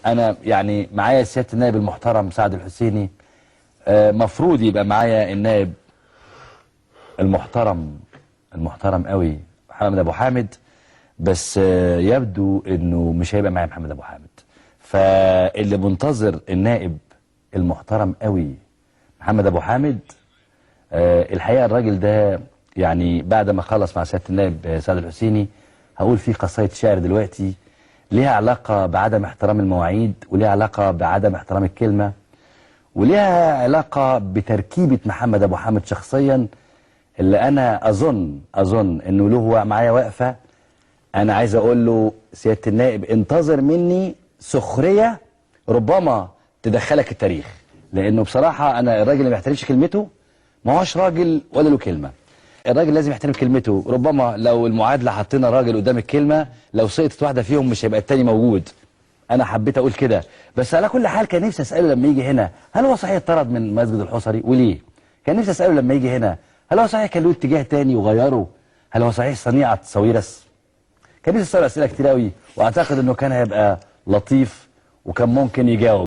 انا يعني معايا سياده النائب المحترم سعد الحسيني، مفروض يبقى معايا النائب المحترم قوي محمد ابو حامد، بس يبدو انه مش هيبقى معايا محمد ابو حامد. فاللي منتظر النائب المحترم قوي محمد ابو حامد، الحقيقه الراجل ده يعني بعد ما خلص مع سياده النائب سعد الحسيني هقول فيه قصايد شعر دلوقتي ليها علاقه بعدم احترام المواعيد، وليها علاقه بعدم احترام الكلمه، وليها علاقه بتركيبه محمد ابو حامد شخصيا، اللي انا اظن انه له معايا واقفه. انا عايز اقول له سياده النائب انتظر مني سخريه ربما تدخلك التاريخ، لانه بصراحه انا الراجل اللي ما بيحترمش كلمته ما هوش راجل ولا له كلمه. الراجل لازم يحترم كلمته. ربما لو المعادله حطينا راجل قدام الكلمه، لو سقطت واحده فيهم مش هيبقى التاني موجود. انا حبيت اقول كده، بس على كل حال كان نفسي اساله لما يجي هنا هل هو صحيح اتطرد من مسجد الحصري وليه؟ كان نفسي اساله لما يجي هنا هل هو صحيح كان له اتجاه تاني وغيره؟ هل هو صحيح صنيعه ساويرس؟ كان نفسي اساله اسئله كتير قوي، واعتقد انه كان هيبقى لطيف وكان ممكن يجاوب.